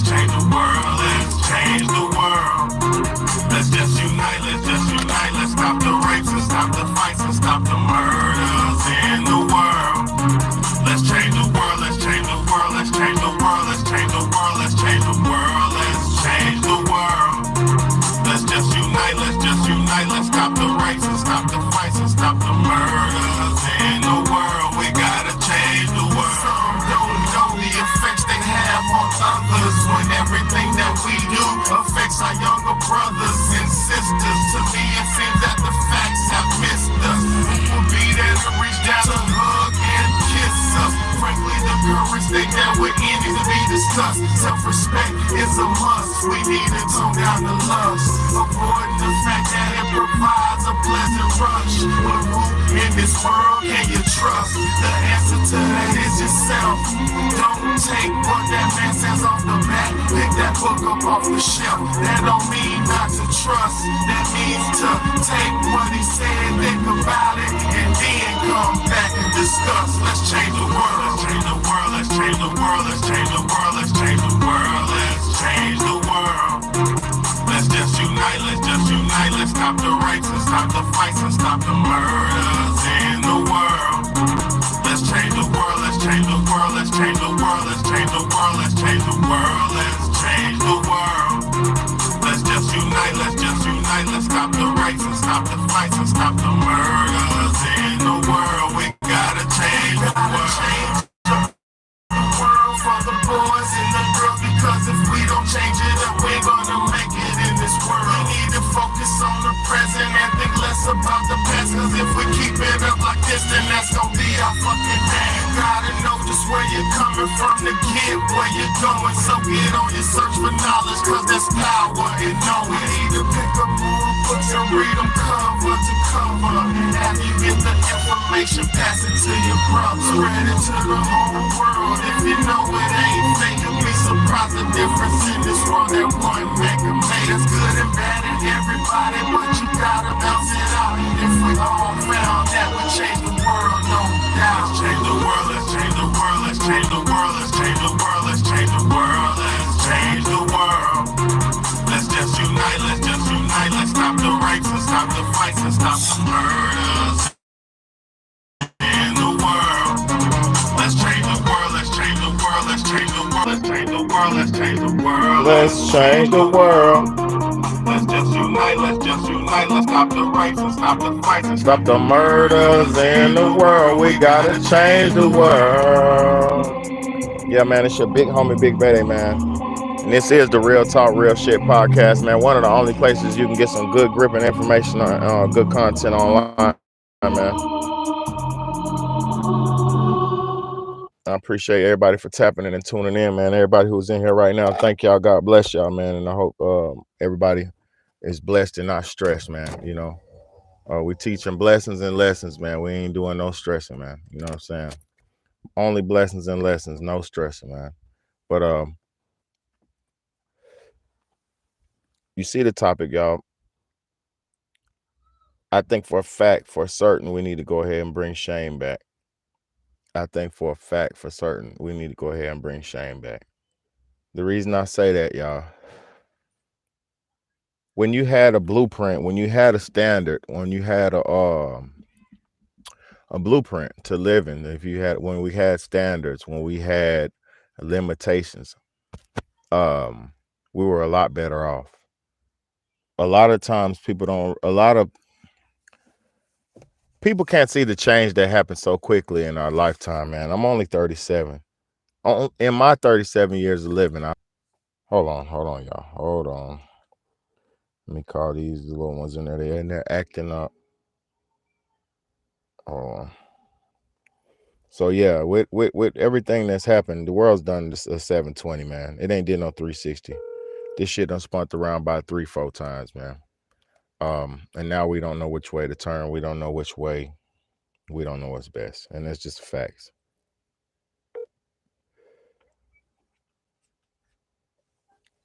change the world. Let's change the world. Let's just unite. Let's just unite. Let's stop the rapes and stop the fights and stop the murders in the world. Let's change the world. Let's change the world. Let's change the world. Let's change the world. Let's change the world. Let's change the world. Let's just unite. Let's just unite. Let's stop the rapes and stop the fights and stop the murders in the world. We gotta change the world. Some don't know the effects they have on others when everything that we do affects our younger brothers and sisters. To me, it seems that the facts have missed us. Who will be there to reach down to hug and kiss us? Frankly, the current state that we're in needs to be discussed. Self-respect is a must. We need to tone down the lust, avoiding the fact that it provides a pleasant rush. But who in this world can you trust? The answer to that is yourself. Don't take what that man says off the bat. Pick that book up off the shelf. That don't mean not to trust. That means to take what he said, think about it, and then come back and discuss. Let's change the world. Let's change the world. Let's change the world. Let's change the world. Let's change the world. Let's change the world. Let's just unite. Let's just unite. Let's stop the rapes and stop the fights and stop the murders in the world. Let's change the world. Let's change the world. Let's change the world. Let's change the world. Let's change the world. Let's change the world. Let's just unite. Let's just unite. Let's stop the rapes and stop the fights and stop the murders in the world. We gotta change the world. World for the boys and the girls, because if we don't change it up, we're gonna make it in this world. We need to focus on the present and think less about the past, cause if we keep it up like this, then that's gonna be our fucking day. You gotta know just where you're coming from to get where you're going, so get on your search for knowledge, cause there's power in knowing. We need to pick up more books and read them cover to cover, and after you get the information, pass it to your brother, spread it to the whole world. If you know it ain't fake, you'll be surprised the difference in this world that one man can make. It's good and bad in everybody, but you gotta bounce it out. And if we all found that would change the world, no doubt. Let's change the world, let's change the world, let's change the world, let's change the world, let's change the world, let's change the world. Let's just unite, let's just unite, let's stop the rapes and stop the fights and stop the murders in the world. Let's change the world, let's change the world, let's change the world, let's change the world, let's change the world. Let's change the world. Let's just unite, let's just unite, let's stop the rapes and stop the fights and Stop the murders in the world. We gotta change the world. Yeah, man, it's your big homie, Big Betty, man. And this is the Real Talk, Real Shit podcast, man. One of the only places you can get some good gripping information on good content online, man. I appreciate everybody for tapping in and tuning in, man. Everybody who's in here right now, thank y'all. God bless y'all, man. And I hope everybody is blessed and not stressed, man. You know, we teaching blessings and lessons, man. We ain't doing no stressing, man. You know what I'm saying? Only blessings and lessons, no stressing, man. But you see the topic, y'all. I think for a fact, for certain, we need to go ahead and bring shame back. I think for a fact, for certain, we need to go ahead and bring shame back. The reason I say that, y'all, when you had a blueprint, when you had a standard, when you had a blueprint to live in, when we had standards, when we had limitations, we were a lot better off. A lot of times people can't see the change that happened so quickly in our lifetime, man. I'm only 37. In my 37 years of living, hold on, y'all. Hold on. Let me call these little ones in there. They're in there acting up. Hold on. So yeah, with everything that's happened, the world's done a 720, man. It ain't did no 360. This shit done spun around by 3-4 times, man. And now we don't know which way to turn. We don't know which way. We don't know what's best. And that's just facts.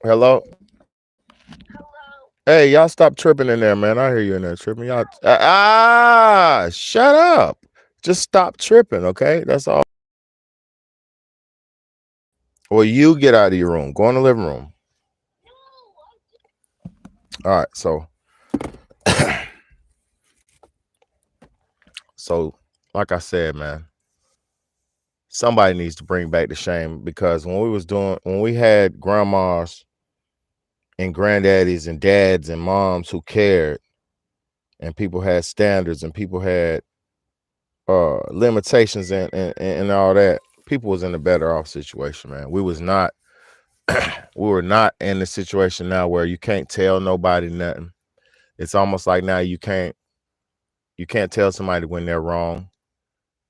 Hello? Hey, y'all stop tripping in there, man. I hear you in there tripping. Y'all shut up. Just stop tripping, okay? That's all. Or you get out of your room. Go in the living room. All right. So like I said, man, somebody needs to bring back the shame, because when we had grandmas and granddaddies and dads and moms who cared, and people had standards, and people had limitations and all that, people was in a better off situation, man. We was not we were not in the situation now where you can't tell nobody nothing. It's almost like now you can't tell somebody when they're wrong,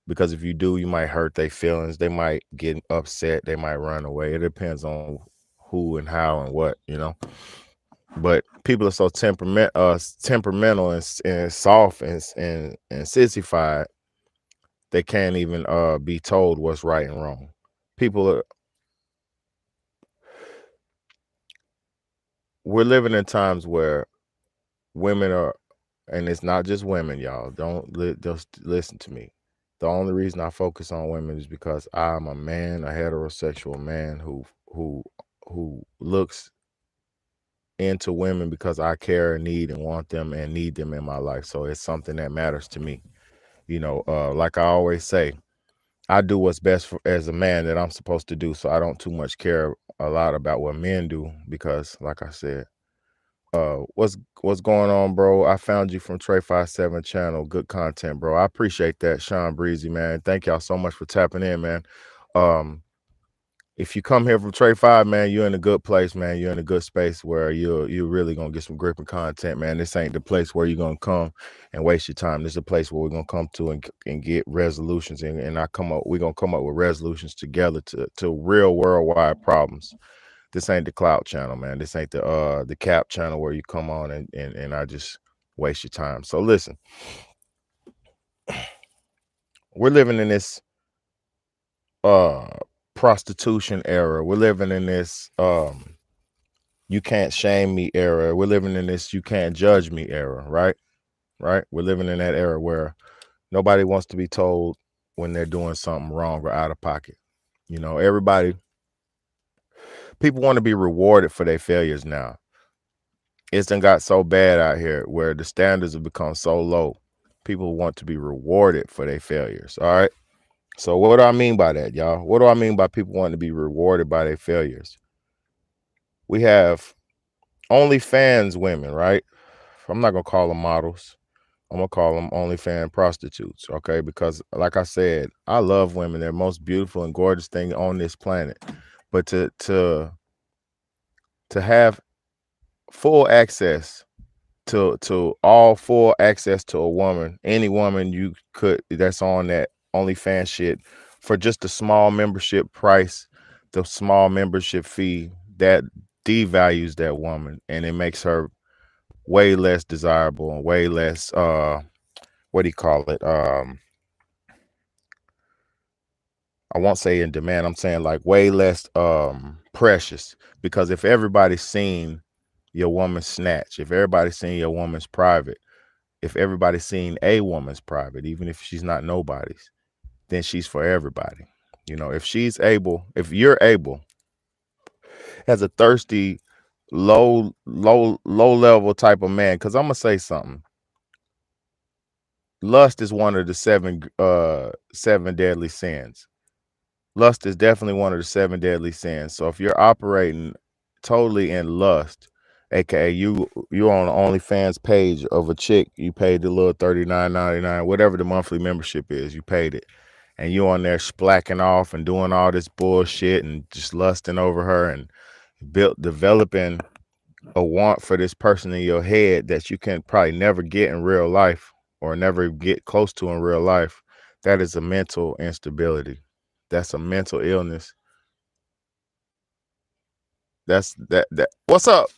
because if you do, you might hurt their feelings. They might get upset. They might run away. It depends on who and how and what, you know. But people are so temperamental and soft and sissified, they can't even be told what's right and wrong. People are, we're living in times where women are, and it's not just women, y'all. Just listen to me. The only reason I focus on women is because I'm a man, a heterosexual man who looks into women because I care and need and want them and need them in my life. So it's something that matters to me. You know, like I always say, I do what's best as a man that I'm supposed to do. So I don't too much care a lot about what men do, because like I said, what's going on, bro? I found you from Trey 57 channel. Good content, bro. I appreciate that, Sean Breezy, man. Thank y'all so much for tapping in, man. If you come here from Trey 5, man, you're in a good place, man. You're in a good space where you're really gonna get some gripping content, man. This ain't the place where you're gonna come and waste your time. This is a place where we're gonna come to and get resolutions, and we're gonna come up with resolutions together to real worldwide problems. This ain't the clout channel, man. This ain't the cap channel where you come on and I just waste your time. So listen, we're living in this prostitution era. We're living in this you can't shame me era. We're living in this you can't judge me era, right? Right? We're living in that era where nobody wants to be told when they're doing something wrong or out of pocket. You know, people want to be rewarded for their failures now. It's done got so bad out here where the standards have become so low. People want to be rewarded for their failures. All right. So what do I mean by that, y'all? What do I mean by people wanting to be rewarded by their failures? We have OnlyFans women, right? I'm not gonna call them models. I'm gonna call them OnlyFans prostitutes, okay? Because like I said, I love women. They're the most beautiful and gorgeous thing on this planet. But to have full access to all full access to a woman, any woman you could that's on that OnlyFans shit, for just a small membership price, the small membership fee, that devalues that woman, and it makes her way less desirable and way less what do you call it? I won't say in demand. I'm saying like way less precious, because if everybody's seen your woman's snatch, if everybody's seen your woman's private, if everybody's seen a woman's private, even if she's not nobody's, then she's for everybody. You know, if you're able, as a thirsty, low level type of man, because I'm gonna say something. Lust is one of the seven deadly sins. Lust is definitely one of the seven deadly sins. So if you're operating totally in lust, aka you're on the OnlyFans page of a chick, you paid the little $39.99, whatever the monthly membership is, you paid it, and you on there splacking off and doing all this bullshit and just lusting over her and developing a want for this person in your head that you can probably never get in real life or never get close to in real life. That is a mental instability. That's a mental illness. That's that. What's up?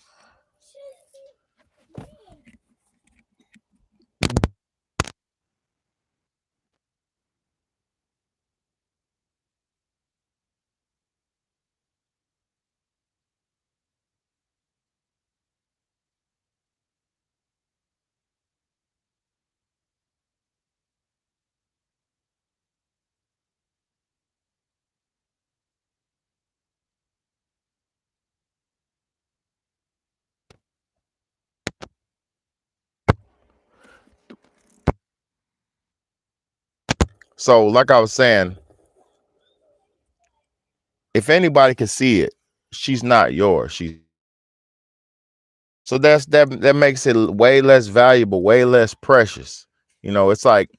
So, like I was saying, if anybody can see it, she's not yours. So that makes it way less valuable, way less precious. You know, it's like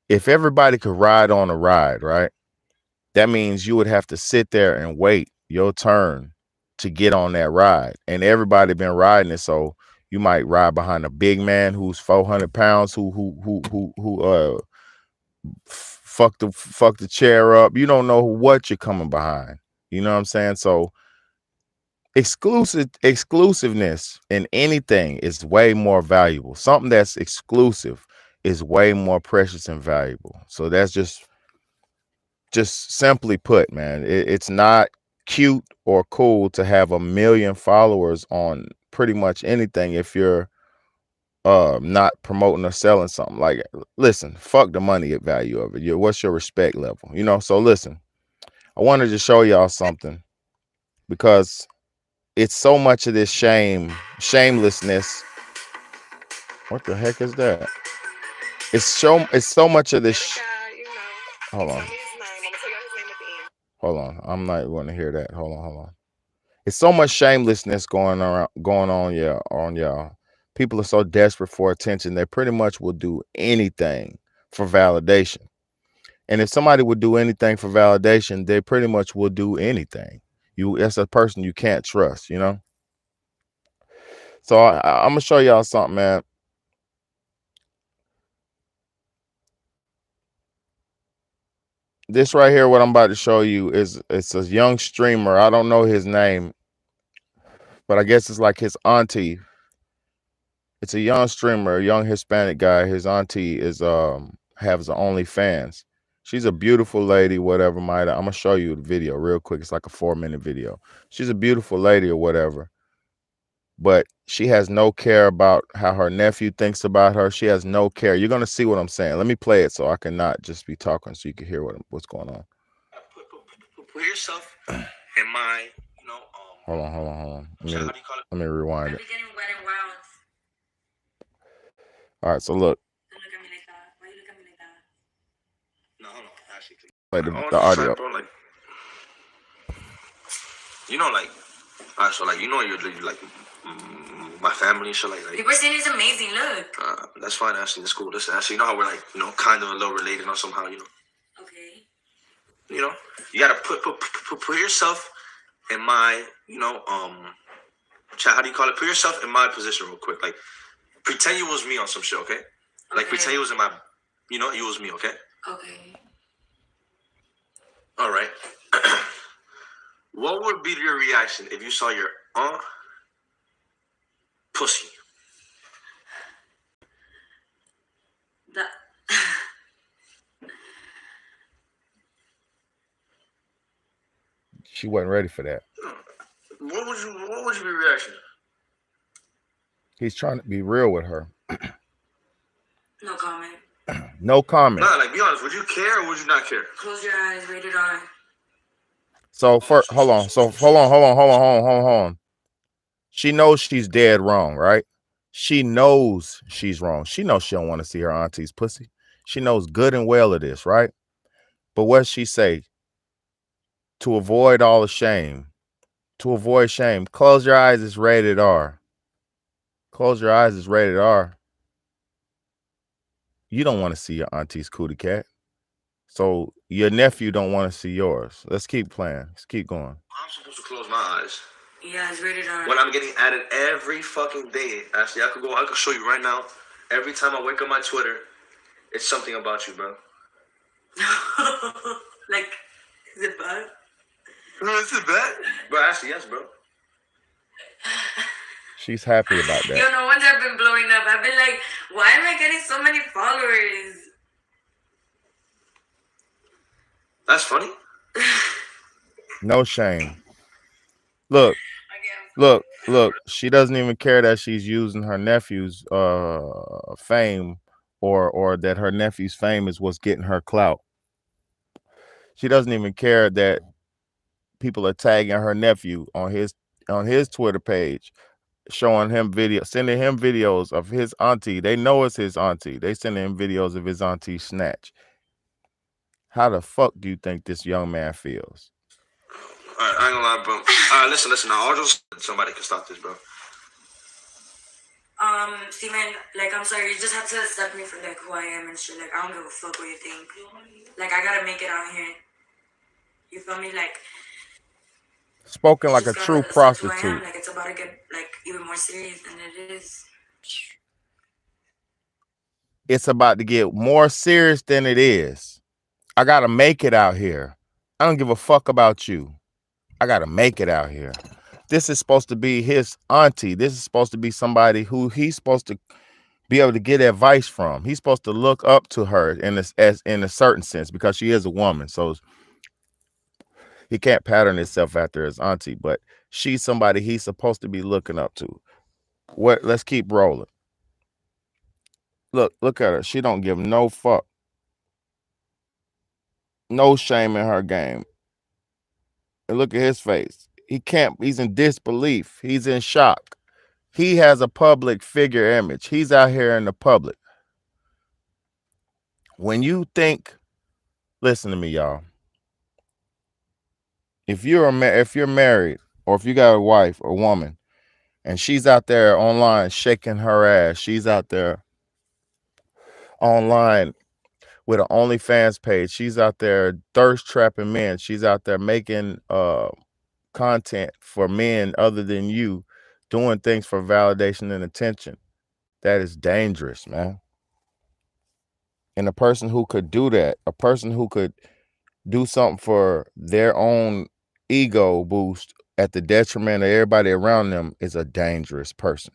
if everybody could ride on a ride, right? That means you would have to sit there and wait your turn to get on that ride. And everybody been riding it, so you might ride behind a big man who's 400 pounds, who fuck the chair up. You don't know what you're coming behind. You know what I'm saying? So exclusiveness in anything is way more valuable. Something that's exclusive is way more precious and valuable. So that's just simply put, man, it's not cute or cool to have 1 million followers on pretty much anything if you're not promoting or selling something. Like, listen, fuck the money value of it. What's your respect level? You know, so listen, I wanted to show y'all something because it's so much of this shamelessness. What the heck is that? It's so much of this. Hold on. Hold on. I'm not going to hear that. Hold on. It's so much shamelessness going on, y'all. People are so desperate for attention, they pretty much will do anything for validation. And if somebody would do anything for validation, they pretty much will do anything. That's a person you can't trust, you know? So I'm gonna show y'all something, man. This right here, what I'm about to show you it's a young streamer. I don't know his name, but I guess it's like his auntie. It's a young streamer, a young Hispanic guy. His auntie is has OnlyFans. She's a beautiful lady, whatever. I'm gonna show you the video real quick. It's like a 4-minute video. She's a beautiful lady or whatever, but she has no care about how her nephew thinks about her. She has no care. You're gonna see what I'm saying. Let me play it so I can not just be talking, so you can hear what's going on. Put yourself in my, Hold on. Let me rewind it. All right, so look. No, hold on. Actually, Play the audio. Bro, like, so like, you're like my family and shit like that. People saying it's amazing. Look. That's fine. Actually, it's cool. Listen, actually, you know how we're like, kind of a little related or somehow, Okay. You gotta put yourself in my, chat. How do you call it? Put yourself in my position real quick. Like, pretend you was me on some shit, okay? Like, pretend you was in my, you was me, okay? Okay. All right. What would be your reaction if you saw your aunt pussy? That. She wasn't ready for that. What would your reaction? He's trying to be real with her. No comment. No comment. Nah, like, be honest. Would you care or would you not care? Close your eyes. Rated R. So first, hold on. So hold on. She knows she's dead wrong, right? She knows she's wrong. She knows she don't want to see her auntie's pussy. She knows good and well of this, right? But what she say? To avoid all the shame, to avoid shame, close your eyes. It's rated R. Close your eyes. It's rated R. You don't want to see your auntie's cootie cat. So your nephew don't want to see yours. Let's keep playing. Let's keep going. I'm supposed to close my eyes. Yeah, it's rated R. When I'm getting added every fucking day. Actually, I could show you right now. Every time I wake up my Twitter, it's something about you, bro. Like, is it bad? No, is it bad? Bro, actually, yes, bro. She's happy about that. No wonder I've been blowing up. I've been like, why am I getting so many followers? That's funny. No shame. Look. She doesn't even care that she's using her nephew's fame or that her nephew's fame is what's getting her clout. She doesn't even care that people are tagging her nephew on his Twitter page, showing him sending him videos of his auntie. They know it's his auntie. They sending him videos of his auntie snatch. How the fuck do you think this young man feels? Alright, I ain't gonna lie, bro. Alright, listen. Now, I'll just somebody can stop this, bro. See, man, like, I'm sorry, you just have to accept me for, like, who I am and shit. Like, I don't give a fuck what you think. Like, I gotta make it out here. You feel me? Like, Spoken like a just true gotta accept who I am. prostitute. Like, it's about to get, like, even more serious than it is. It's about to get more serious than it is. I gotta make it out here. I don't give a fuck about you. I gotta make it out here. This is supposed to be his auntie. This is supposed to be somebody who he's supposed to be able to get advice from. He's supposed to look up to her in a certain sense because she is a woman. So he can't pattern himself after his auntie, but she's somebody he's supposed to be looking up to. Let's keep rolling. Look at her. She don't give no fuck. No shame in her game. And look at his face. He's in disbelief. He's in shock. He has a public figure image. He's out here in the public. When you think, listen to me, y'all. If you're married, or if you got a wife or woman, and she's out there online shaking her ass, she's out there online with an OnlyFans page, she's out there thirst trapping men, she's out there making content for men other than you, doing things for validation and attention. That is dangerous, man. And a person who could do that, a person who could do something for their own ego boost at the detriment of everybody around them, is a dangerous person.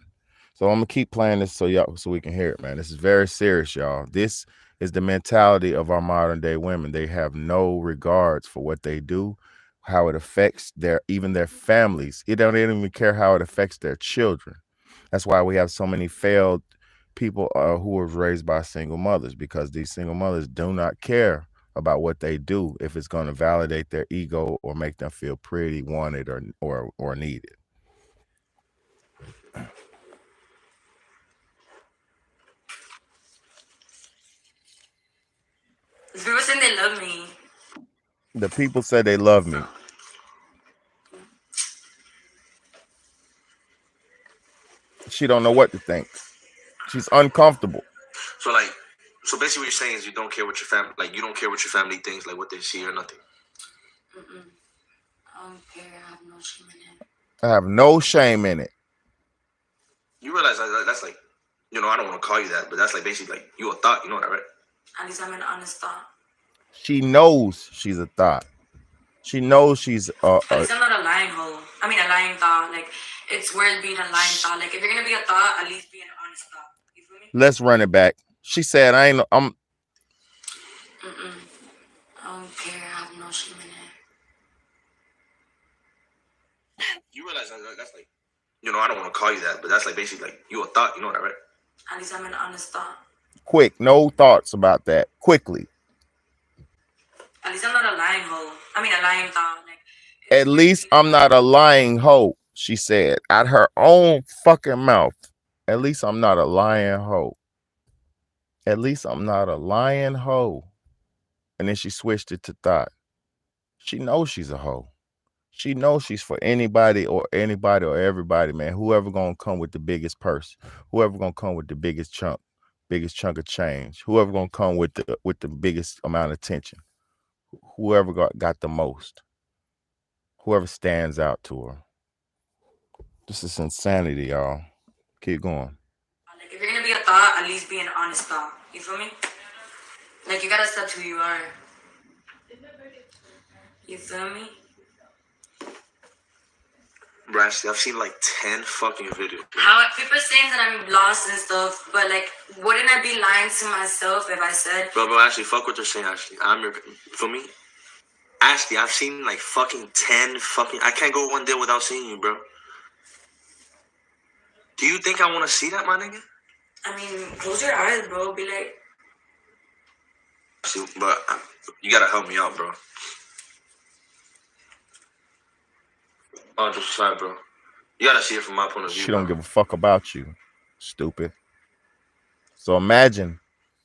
So I'm gonna keep playing this so we can hear it, man. This is very serious, y'all. This is the mentality of our modern day women. They have no regards for what they do, how it affects even their families. They don't even care how it affects their children. That's why we have so many failed people who were raised by single mothers, because these single mothers do not care about what they do if it's going to validate their ego or make them feel pretty, wanted, or needed. People saying they love me. The people say they love me. She don't know what to think. She's uncomfortable. So basically what you're saying is you don't care what your family, like, you don't care what your family thinks, like what they see or nothing. I don't care. I have no shame in it. I have no shame in it. You realize that's like, I don't want to call you that, but that's like basically like you a thought, you know that, right? At least I'm an honest thought. She knows she's a thought. She knows she's At least I'm not a lying hoe. I mean, a lying thought. Like, it's worth being a lying thought. Like, if you're gonna be a thought, at least be an honest thought. You feel me? Let's run it back. She said, I'm I don't care. I have no shame in it. You realize that's like, I don't want to call you that, but that's like basically like you a thought, you know that, right? At least I'm an honest thought. Quick, no thoughts about that. Quickly. At least I'm not a lying hoe. I mean, a lying thought. Like, at least I'm not a lying hoe, she said out her own fucking mouth. At least I'm not a lying hoe. At least I'm not a lying hoe. And then she switched it to thought. She knows she's a hoe. She knows she's for anybody or everybody, man. Whoever gonna come with the biggest purse, whoever gonna come with the biggest chunk of change, whoever gonna come with the biggest amount of attention, whoever got the most, whoever stands out to her. This is insanity, y'all. Keep going. Like, if you're gonna be a thought, at least be an honest thought. You feel me? Like, you gotta accept who you are. You feel me? Bro, actually, I've seen like 10 fucking videos. How people saying that I'm lost and stuff, but like, wouldn't I be lying to myself if I said? Bro, actually, fuck what they're saying. Actually, for me. Ashley, I've seen like fucking 10 fucking. I can't go one day without seeing you, bro. Do you think I want to see that, my nigga? I mean, close your eyes, bro. Be like. See, but you gotta help me out, bro. Oh, just aside, bro. You gotta see it from my point of view. She don't give a fuck about you, stupid. So imagine,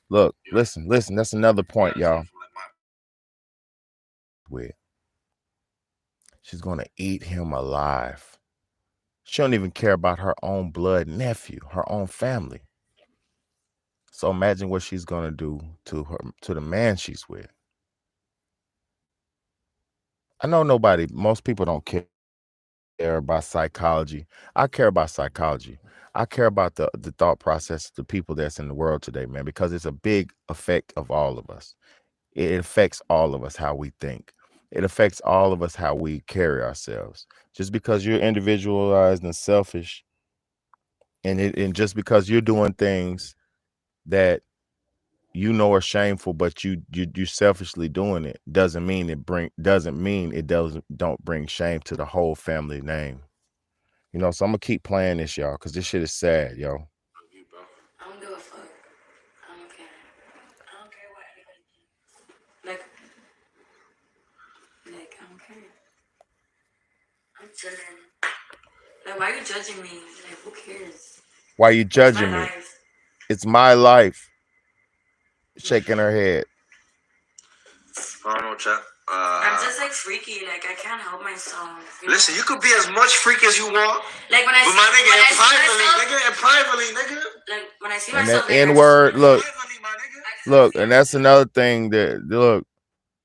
look, listen. That's another point, y'all. with. She's going to eat him alive. She don't even care about her own blood nephew, her own family. So imagine what she's going to do to the man she's with. I know most people don't care about psychology. I care about psychology. I care about the thought process of the people that's in the world today, man, because it's a big effect of all of us. It affects all of us how we think. It affects all of us how we carry ourselves. Just because you're individualized and selfish, and just because you're doing things that you know are shameful, but you selfishly doing it, doesn't mean it don't bring shame to the whole family name. You know, so I'm gonna keep playing this, y'all, because this shit is sad, yo. I don't give a fuck. I don't care. I don't care what anybody thinks. Like I don't care. I'm chilling. Like, why are you judging me? Like, who cares? Why you It's my judging me? life. It's my life. Shaking her head. I don't know, chat. I'm just like freaky. Like I can't help myself. Listen, you could be as much freak as you want. Like when I But see, my nigga, when I and see privately, myself, nigga, and privately, nigga. like when I see And myself, that like, N-word, look, Privately, my nigga. look, and that's another thing that look,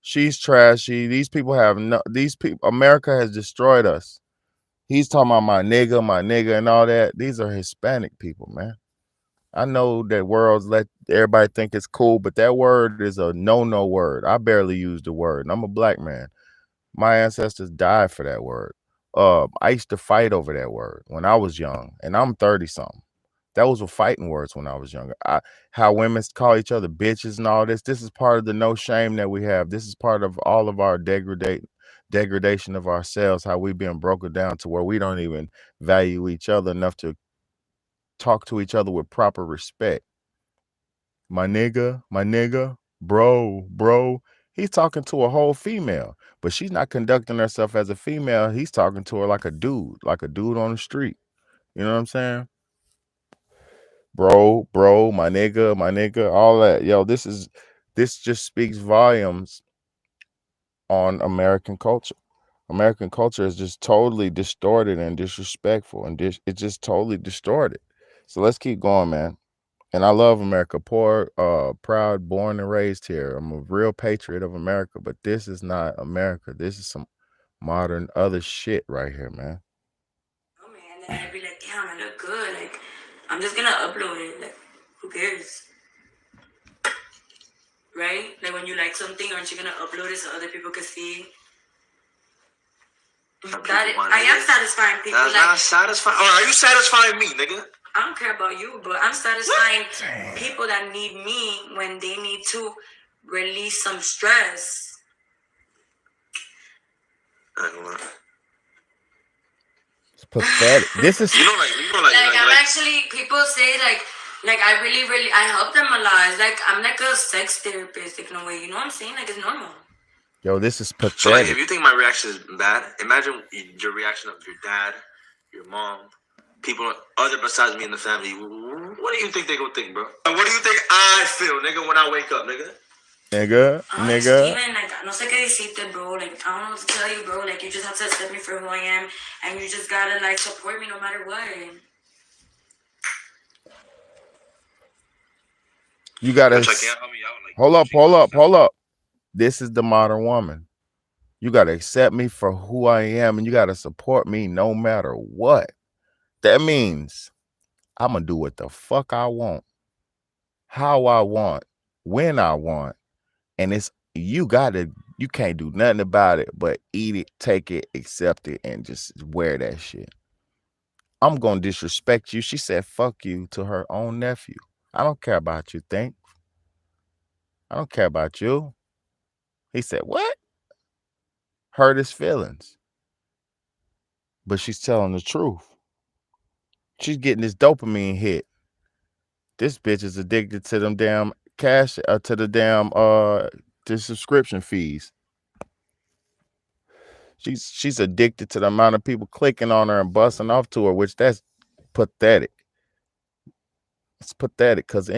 she's trashy. These people America has destroyed us. He's talking about my nigga, and all that. These are Hispanic people, man. I know that words let everybody think it's cool, but that word is a no word. I barely use the word, and I'm a black man. My ancestors died for that word. I used to fight over that word when I was young, and I'm 30-something. That was a fighting words when I was younger. How women call each other bitches and all this. This is part of the no shame that we have. This is part of all of our degradation of ourselves, how we've been broken down to where we don't even value each other enough to talk to each other with proper respect. My nigga, bro. He's talking to a whole female, but she's not conducting herself as a female. He's talking to her like a dude on the street. You know what I'm saying? Bro, my nigga, all that. Yo, this just speaks volumes on American culture. American culture is just totally distorted and disrespectful, and it's just totally distorted. So let's keep going, man. And I love America. Poor, proud, born and raised here. I'm a real patriot of America, but this is not America. This is some modern other shit right here, man. oh man, and then I'd be like, damn, I look good. Like I'm just gonna upload it. Like who cares? Right? Like when you like something, aren't you gonna upload it so other people can see? I am satisfying people. That's like not satisfying. Or are you satisfying me, nigga? I don't care about you, but I'm satisfying people that need me when they need to release some stress. It's pathetic. This is I'm actually, people say like I really I help them a lot. It's like I'm like a sex therapist in a way. You know what I'm saying? Like it's normal. Yo, this is pathetic. So like, if you think my reaction is bad, imagine your reaction of your dad, your mom, people other besides me in the family. What do you think they gonna think, bro? What do you think I feel, nigga, when I wake up, nigga? Nigga. Steven, like, no sé qué decirte, bro. Like, I don't know what to tell you, bro. Like, you just have to accept me for who I am, and you just gotta like support me no matter what. You gotta hold up. This is the modern woman. You gotta accept me for who I am, and you gotta support me no matter what. That means I'm gonna do what the fuck I want, how I want, when I want, and you can't do nothing about it but eat it, take it, accept it, and just wear that shit. I'm gonna disrespect you. She said fuck you to her own nephew. I don't care about you, think. I don't care about you. He said, what? Hurt his feelings. But she's telling the truth. She's getting this dopamine hit. This bitch is addicted to them damn cash, to the damn the subscription fees. She's addicted to the amount of people clicking on her and busting off to her, which that's pathetic. It's pathetic because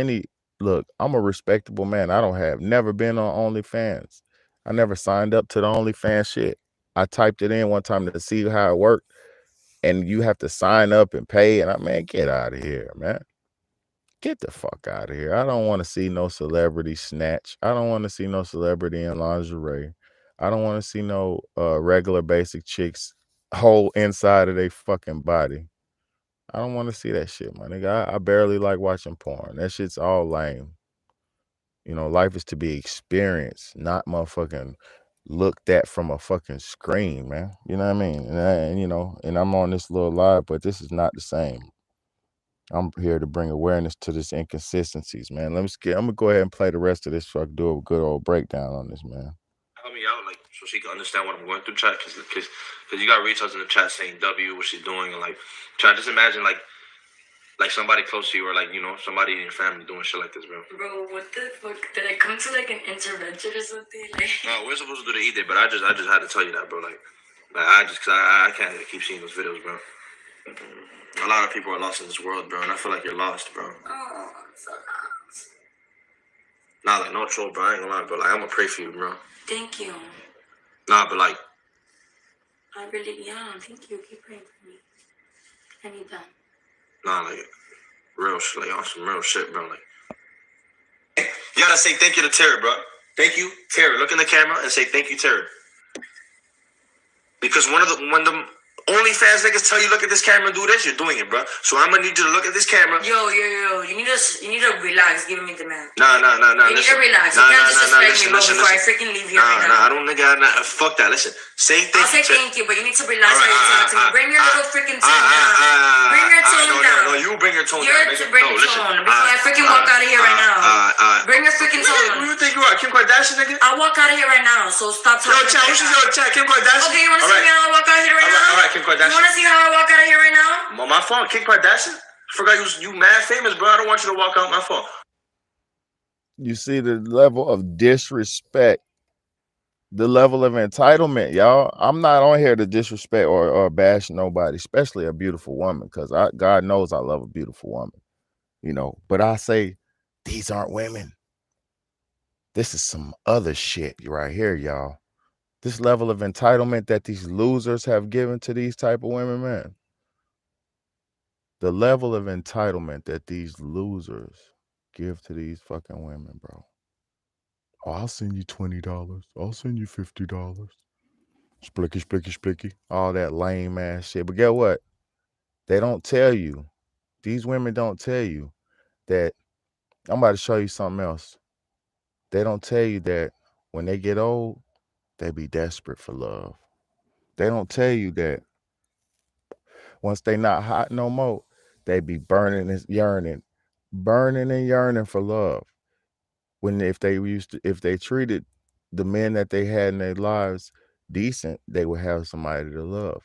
look, I'm a respectable man. I never been on OnlyFans. I never signed up to the OnlyFans shit. I typed it in one time to see how it worked, and you have to sign up and pay. And man, get out of here, man. Get the fuck out of here. I don't want to see no celebrity snatch. I don't want to see no celebrity in lingerie. I don't want to see no regular basic chicks whole inside of their fucking body. I don't want to see that shit, my nigga. I barely like watching porn. That shit's all lame. You know, life is to be experienced, not motherfucking looked at from a fucking screen, man. You know what I mean? And you know, and I'm on this little live, but this is not the same. I'm here to bring awareness to this inconsistencies, man. I'm gonna go ahead and play the rest of this so I can do a good old breakdown on this, man. Help me out, like, so she can understand what I'm going through, chat, because you got retouch in the chat saying W, what she's doing, and like, try just imagine like somebody close to you or like, you know, somebody in your family doing shit like this, bro. Bro, what the fuck? Did I come to like an intervention or something? Like, No, we're supposed to do the E-Day, but I just had to tell you that, bro. Like I can't keep seeing those videos, bro. A lot of people are lost in this world, bro, and I feel like you're lost, bro. oh, I'm so lost. Nah, like, no troll, bro. I ain't gonna lie, bro. Like, I'm gonna pray for you, bro. Thank you. Nah, but like, I really, yeah, thank you. Keep praying for me. I need that. nah, like, real shit, like, on some real shit, bro. Like, you gotta say thank you to Terry, bro. Thank you, Terry. Look in the camera and say thank you, Terry. Because when the OnlyFans niggas tell you look at this camera and do this, you're doing it, bro. So I'm gonna need you to look at this camera. Yo, you need to relax. Giving me the man. Nah. You need to relax. You can't disrespect me, bro, before I freaking leave here right now. I don't, nigga. Fuck that. Listen, say thank you. I'll say thank you, but you need to relax when you talk to me. Bring your little freaking tone down. Bring your tone down. No, you bring your tone down. You're to bring your tone before I freaking walk out of here right now. Bring your freaking tone. Who you think you are, Kim Kardashian, nigga? I'll walk out of here right now, so stop talking. Yo, chat, Kim Kardashian. Okay, you wanna see me how I walk out of here right now? All right, Kim Kardashian. You wanna see how I walk out of here right now? My phone, Kim Kardashian. I forgot you mad famous, bro. I don't want you to walk out my phone. You see the level of disrespect, the level of entitlement, y'all. I'm not on here to disrespect or bash nobody, especially a beautiful woman, because God knows I love a beautiful woman, you know. But I say, these aren't women. This is some other shit right here, y'all. This level of entitlement that these losers have given to these type of women, man. The level of entitlement that these losers give to these fucking women, bro. Oh, I'll send you $20. I'll send you $50. Splicky. All that lame ass shit. But get what? They don't tell you. These women don't tell you that. I'm about to show you something else. They don't tell you that when they get old, they be desperate for love. They don't tell you that once they not hot no more, they be burning and yearning for love. If they treated the men that they had in their lives decent, they would have somebody to love.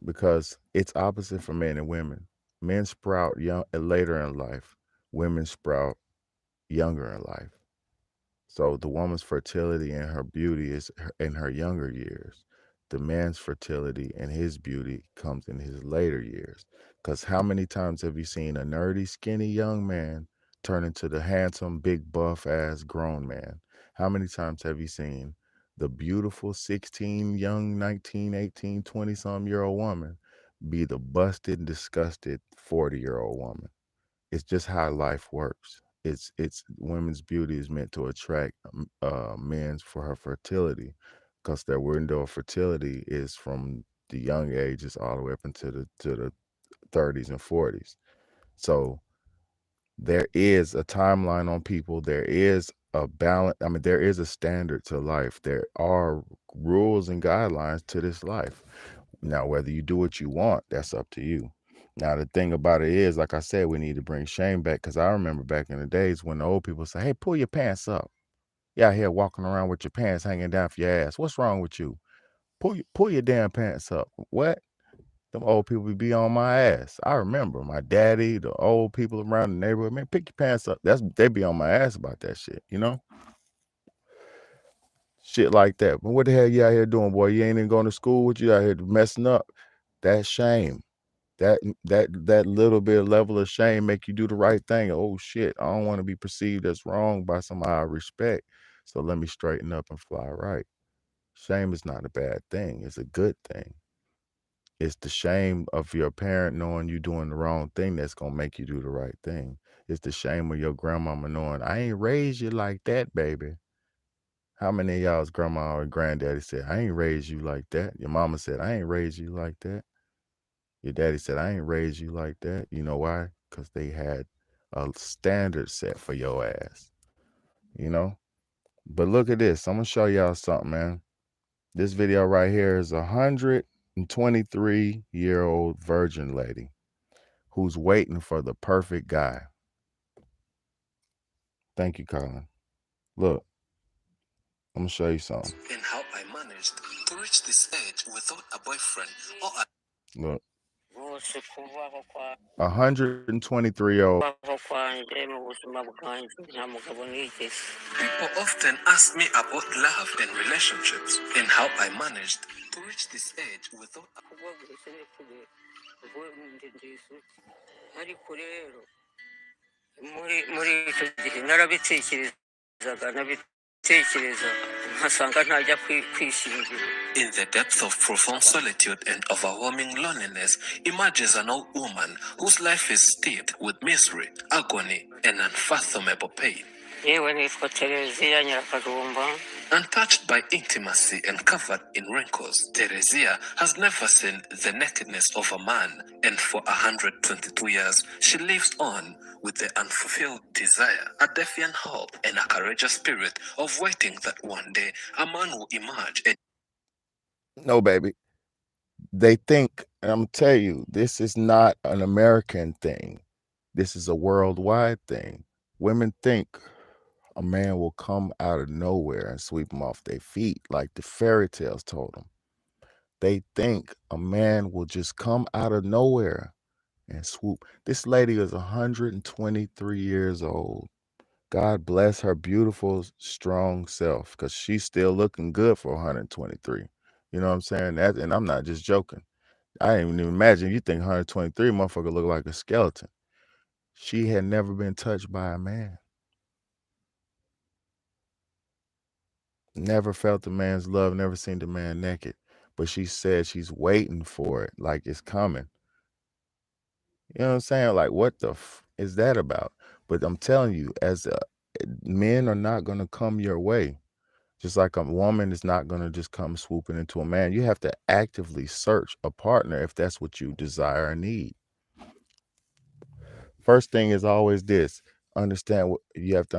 Because it's opposite for men and women. Men sprout young later in life. Women sprout younger in life. So the woman's fertility and her beauty is in her younger years. The man's fertility and his beauty comes in his later years. Because how many times have you seen a nerdy, skinny young man turn into the handsome, big, buff-ass grown man? How many times have you seen the beautiful 16, young, 19, 18, 20-some-year-old woman be the busted, disgusted 40-year-old woman? It's just how life works. It's women's beauty is meant to attract men for her fertility, because their window of fertility is from the young ages all the way up into the 30s and 40s. So there is a timeline on people. There is a balance. I mean, there is a standard to life. There are rules and guidelines to this life. Now, whether you do what you want, that's up to you. Now, the thing about it is, like I said, we need to bring shame back, because I remember back in the days when the old people say, hey, pull your pants up. You out here walking around with your pants hanging down for your ass. What's wrong with you? Pull your damn pants up. What? Them old people would be on my ass. I remember my daddy, the old people around the neighborhood, man, pick your pants up. They be on my ass about that shit, you know? Shit like that. But what the hell you out here doing, boy? You ain't even going to school? What you out here messing up? That's shame. That little bit of level of shame make you do the right thing. Oh shit, I don't want to be perceived as wrong by somebody I respect. So let me straighten up and fly right. Shame is not a bad thing. It's a good thing. It's the shame of your parent knowing you doing the wrong thing that's gonna make you do the right thing. It's the shame of your grandmama knowing, I ain't raised you like that, baby. How many of y'all's grandma or granddaddy said, I ain't raised you like that? Your mama said, I ain't raised you like that. Your daddy said, I ain't raised you like that. You know why? Because they had a standard set for your ass, you know? But look at this. I'm going to show y'all something, man. This video right here is a 123-year-old virgin lady who's waiting for the perfect guy. Thank you, Colin. Look, I'm going to show you something. And how I managed to reach this age without a boyfriend or a Look. 123-year-old. People often ask me about love and relationships and how I managed to reach this age without a In the depth of profound solitude and overwhelming loneliness emerges an old woman whose life is steeped with misery, agony, and unfathomable pain. Untouched by intimacy and covered in wrinkles, Teresia has never seen the nakedness of a man, and for 122 years she lives on with the unfulfilled desire, a defiant hope, and a courageous spirit of waiting that one day a man will emerge and No, baby. They think, and I'm going to tell you, this is not an American thing. This is a worldwide thing. Women think a man will come out of nowhere and sweep them off their feet like the fairy tales told them. They think a man will just come out of nowhere and swoop. This lady is 123 years old. God bless her beautiful, strong self, because she's still looking good for 123. You know what I'm saying? That, and I'm not just joking. I didn't even imagine. You think 123 motherfucker look like a skeleton. She had never been touched by a man. Never felt a man's love, never seen the man naked. But she said she's waiting for it, like it's coming. You know what I'm saying? Like, what the is that about? But I'm telling you, men are not going to come your way. Just like a woman is not going to just come swooping into a man. You have to actively search a partner if that's what you desire or need. First thing is always this. Understand what you have to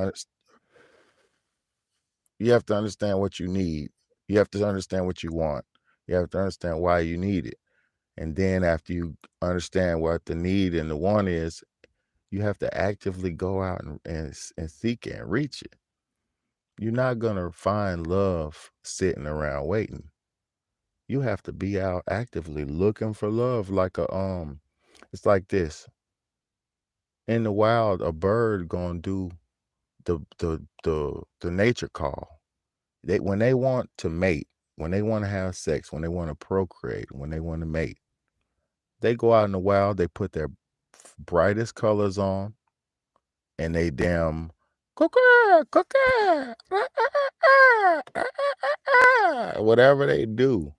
understand what you need. You have to understand what you want. You have to understand why you need it. And then after you understand what the need and the want is, you have to actively go out and seek it and reach it. You're not going to find love sitting around waiting. You have to be out actively looking for love. Like it's like this. In the wild, a bird gonna do the nature call. When they want to mate, when they want to have sex, when they want to procreate, when they want to mate, they go out in the wild, they put their brightest colors on, and they damn whatever they do,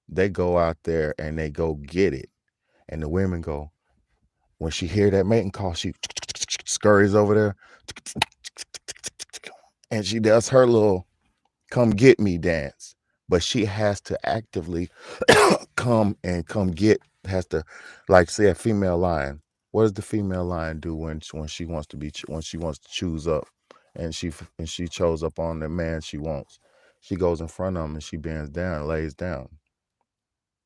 they go out there and they go get it. And the women go, when she hear that mating call, she scurries over there and she does her little come get me dance. But she has to actively come get, has to, like, say a female lion. What does the female lion do when she wants to choose up and she chose up on the man she wants? She goes in front of him and she bends down, lays down.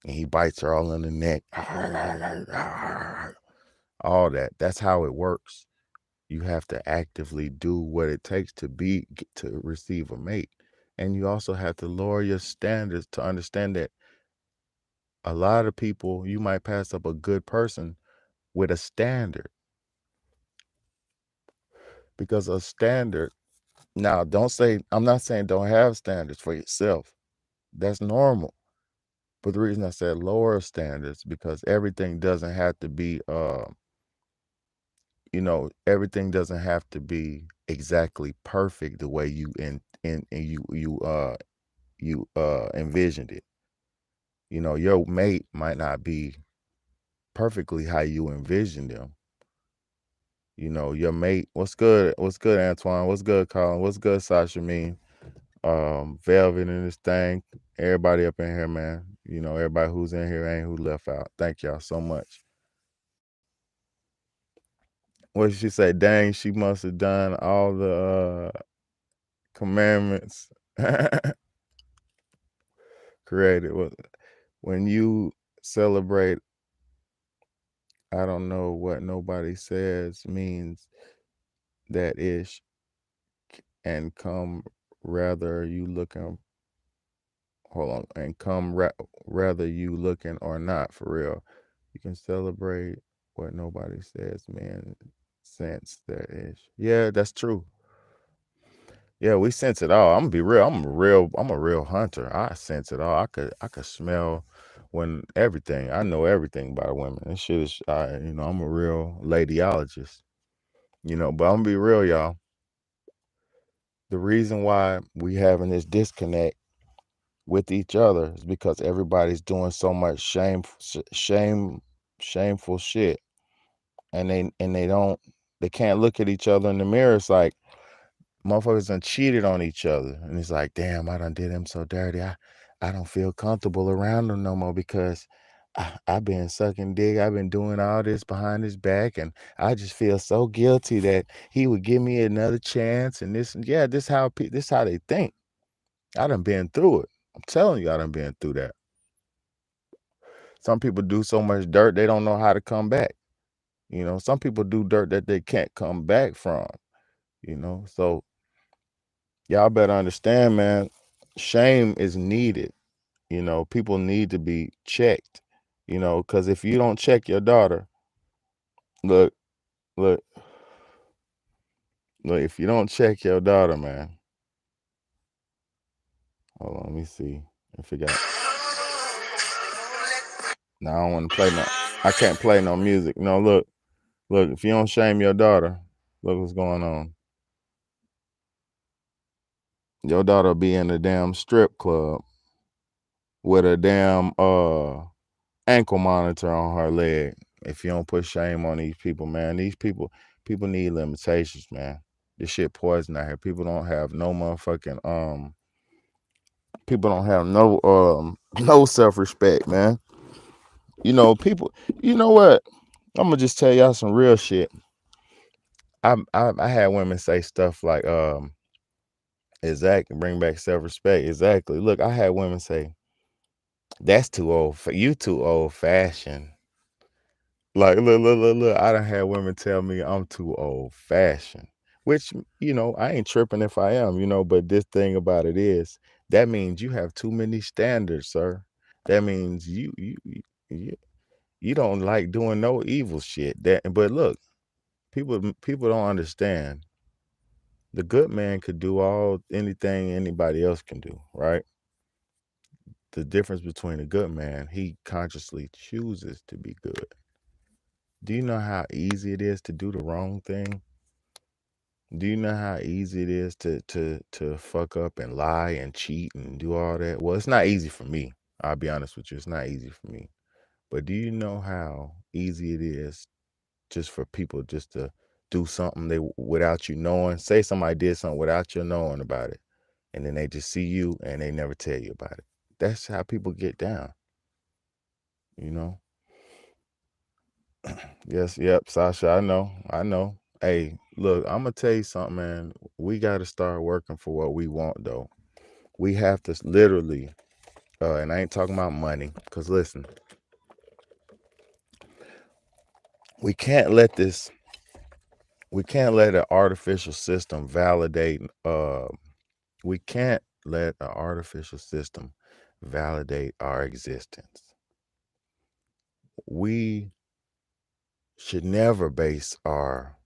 And he bites her all in the neck. All that. That's how it works. You have to actively do what it takes to receive a mate. And you also have to lower your standards to understand that a lot of people, you might pass up a good person with a standard. Because a standard, now I'm not saying don't have standards for yourself. That's normal. But the reason I said lower standards, because everything doesn't have to be you know, everything doesn't have to be exactly perfect the way you envisioned it. You know, your mate might not be perfectly how you envisioned them. You know, your mate. What's good? What's good, Antoine? What's good, Colin? What's good, Sasha? Mean, Velvet in this thing. Everybody up in here, man. You know, everybody who's in here ain't who left out. Thank y'all so much. What did she say? Dang, she must have done all the commandments created. When you celebrate, I don't know what nobody says means that ish, and come rather you looking. Hold on, and come rather you looking or not, for real. You can celebrate what nobody says, man. Sense that ish. Yeah, that's true. Yeah, we sense it all. I'm gonna be real. I'm a real hunter. I sense it all. I could smell when everything. I know everything about women. This shit is you know, I'm a real ladyologist. You know, but I'm gonna be real, y'all. The reason why we having this disconnect with each other is because everybody's doing so much shameful shit. And they can't look at each other in the mirror. It's like motherfuckers done cheated on each other. And it's like, damn, I done did him so dirty. I don't feel comfortable around him no more because I've been sucking dick. I've been doing all this behind his back. And I just feel so guilty that he would give me another chance. And this how they think. I done been through it. I'm telling you, I done been through that. Some people do so much dirt, they don't know how to come back. You know, some people do dirt that they can't come back from, you know. So y'all better understand, man, shame is needed. You know, people need to be checked, you know, because if you don't check your daughter, look, if you don't check your daughter, man. Hold on, let me see. I forgot. No, I don't want to play no. I can't play no music. No, look, if you don't shame your daughter, look what's going on. Your daughter will be in the damn strip club with a damn ankle monitor on her leg. If you don't put shame on these people, man, these people need limitations, man. This shit poison out here. People don't have no motherfucking people don't have no self-respect, man. You know, people, you know what? I'm gonna just tell y'all some real shit. I had women say stuff like, exactly, bring back self-respect. Exactly. Look, I had women say, that's too old. You too old-fashioned. Like, look. I done had women tell me I'm too old-fashioned, which, you know, I ain't tripping if I am, you know, but this thing about it is, that means you have too many standards, sir. That means you don't like doing no evil shit. But look, people don't understand. The good man could do anything anybody else can do, right? The difference between a good man, he consciously chooses to be good. Do you know how easy it is to do the wrong thing? Do you know how easy it is to fuck up and lie and cheat and do all that? Well, it's not easy for me. I'll be honest with you. It's not easy for me. But do you know how easy it is just for people just to do something without you knowing? Say somebody did something without you knowing about it, and then they just see you and they never tell you about it. That's how people get down, you know? Yes, yep, Sasha, I know. Hey, look, I'm gonna tell you something, man. We gotta start working for what we want, though. We have to literally, and I ain't talking about money, because listen, we can't let an artificial system validate, we can't let an artificial system validate our existence. We should never base our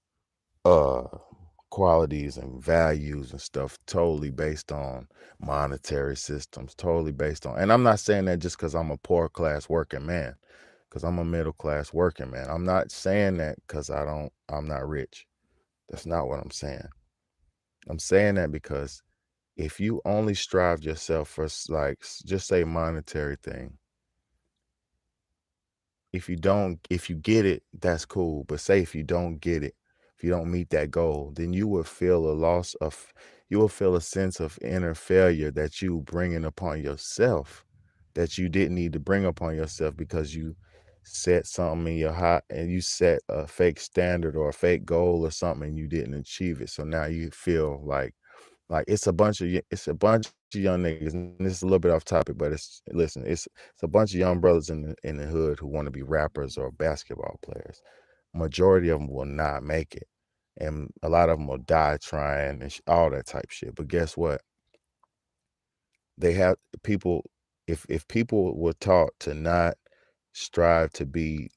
qualities and values and stuff totally based on monetary systems, totally based on, and I'm not saying that just because I'm a poor class working man. because I'm a middle class working man. I'm not saying that because I'm not rich. That's not what I'm saying. I'm saying that because if you only strive yourself for like just say monetary thing, if you get it, that's cool. But say if you don't get it, if you don't meet that goal, then you will feel you will feel a sense of inner failure that you bringing upon yourself, that you didn't need to bring upon yourself because you set something in your heart and you set a fake standard or a fake goal or something and you didn't achieve it. So now you feel like it's a bunch of young niggas, and this is a little bit off topic, but it's a bunch of young brothers in the hood who want to be rappers or basketball players. Majority of them will not make it, and a lot of them will die trying and all that type shit. But guess what? They have people. If people were taught to not strive to be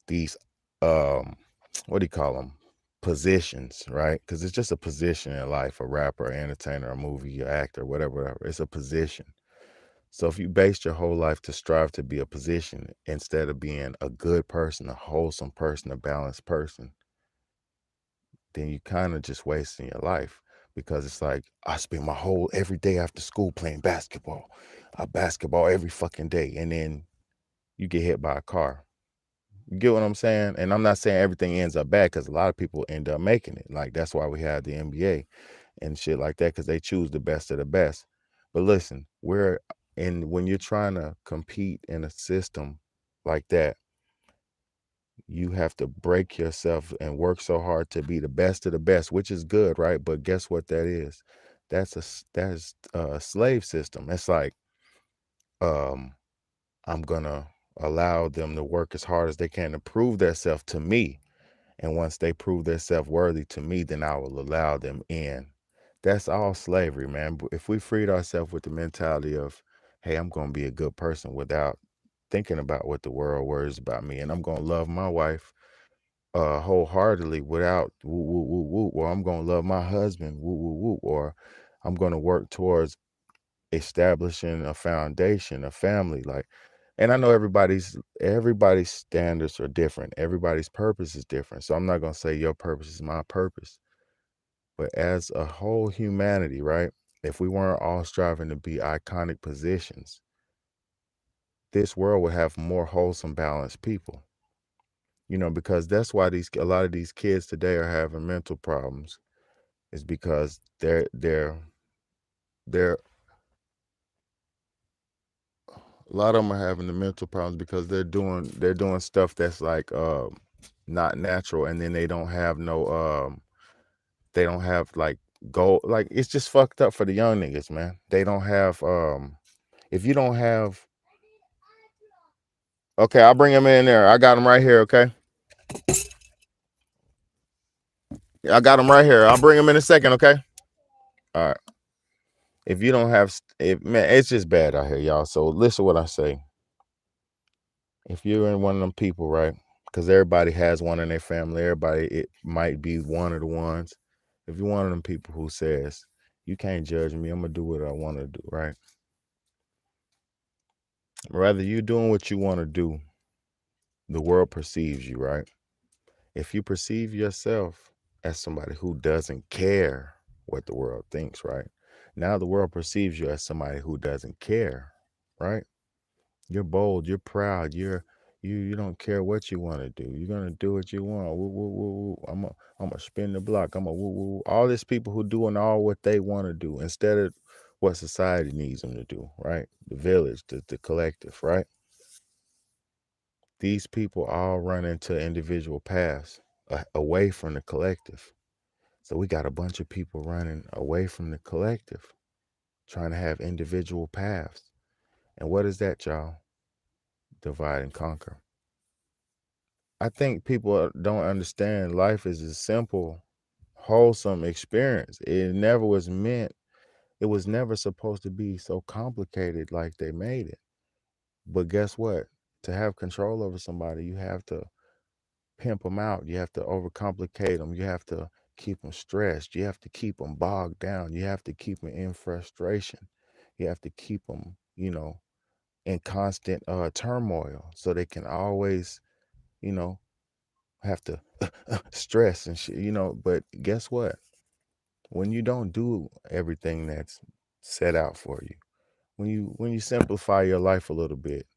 these what do you call them, positions, right? Because it's just a position in life, a rapper, entertainer, a movie, a actor, whatever, it's a position. So if you based your whole life to strive to be a position instead of being a good person, a wholesome person, a balanced person, then you kind of just wasting your life, because it's like I spend my whole every day after school playing basketball. I basketball every fucking day, and then you get hit by a car. You get what I'm saying? And I'm not saying everything ends up bad, because a lot of people end up making it. Like that's why we have the NBA and shit like that, because they choose the best of the best. But listen, when you're trying to compete in a system like that, you have to break yourself and work so hard to be the best of the best, which is good, right? But guess what that is? That's a slave system. It's like I'm gonna allow them to work as hard as they can to prove themselves to me. And once they prove themselves worthy to me, then I will allow them in. That's all slavery, man. If we freed ourselves with the mentality of, hey, I'm going to be a good person without thinking about what the world worries about me, and I'm going to love my wife wholeheartedly without woo, woo, woo, woo, or I'm going to love my husband, woo, woo, woo, or I'm going to work towards establishing a foundation, a family, like, and I know everybody's standards are different. Everybody's purpose is different. So I'm not going to say your purpose is my purpose. But as a whole humanity, right? If we weren't all striving to be iconic positions, this world would have more wholesome, balanced people. Because that's why a lot of these kids today are having mental problems, is because they're a lot of them are having the mental problems because they're doing stuff that's like not natural, and then they don't have like goal. Like it's just fucked up for the young niggas, man. They don't have if you don't have. Okay, I'll bring him in there. I got him right here. Okay, I got him right here. I'll bring him in a second. Okay. All right. If you don't have, man, it's just bad out here, y'all. So listen to what I say. If you're in one of them people, right? Because everybody has one in their family. It might be one of the ones. If you're one of them people who says, you can't judge me, I'm going to do what I want to do, right? Rather you doing what you want to do, the world perceives you, right? If you perceive yourself as somebody who doesn't care what the world thinks, right? Now the world perceives you as somebody who doesn't care, right? You're bold, you're proud, you don't care what you want to do. You're gonna do what you want. Woo, woo, woo, woo. I'm gonna spin the block. I'm a woo, woo, woo. All these people who doing all what they want to do instead of what society needs them to do, right? The village, the collective, right? These people all run into individual paths away from the collective. So we got a bunch of people running away from the collective, trying to have individual paths. And what is that, y'all? Divide and conquer. I think people don't understand life is a simple, wholesome experience. It never was meant, it was never supposed to be so complicated like they made it. But guess what? To have control over somebody, you have to pimp them out. You have to overcomplicate them. You have to keep them stressed. You have to keep them bogged down. You have to keep them in frustration. You have to keep them, in constant turmoil, so they can always, you know, have to stress and shit, you know. But guess what? When you don't do everything that's set out for you, when you simplify your life a little bit,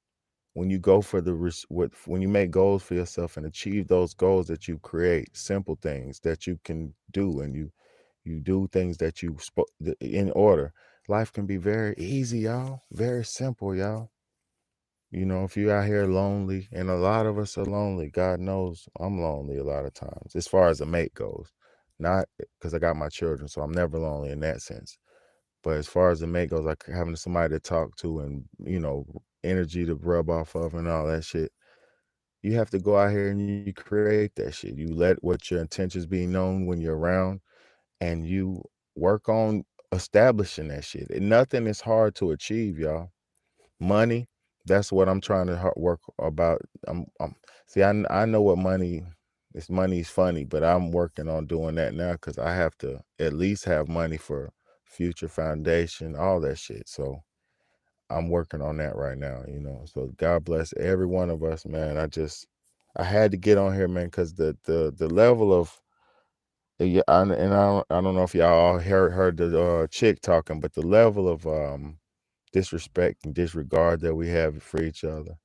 when you go for when you make goals for yourself and achieve those goals that you create, simple things that you can do, and you do things that in order, life can be very easy, y'all. Very simple, y'all. You know, if you're out here lonely, and a lot of us are lonely, God knows I'm lonely a lot of times, as far as a mate goes. Not because I got my children, so I'm never lonely in that sense. But as far as the mate goes, like having somebody to talk to and, you know, energy to rub off of and all that shit, you have to go out here and you create that shit. You let what your intentions be known when you're around, and you work on establishing that shit. And nothing is hard to achieve, y'all. Money, that's what I'm trying to work about. See, I know what money's funny, but I'm working on doing that now, because I have to at least have money for future foundation, all that shit. So I'm working on that right now, you know. So God bless every one of us, man. I had to get on here, man, because the level of, yeah, I don't know if y'all all heard the chick talking, but the level of disrespect and disregard that we have for each other.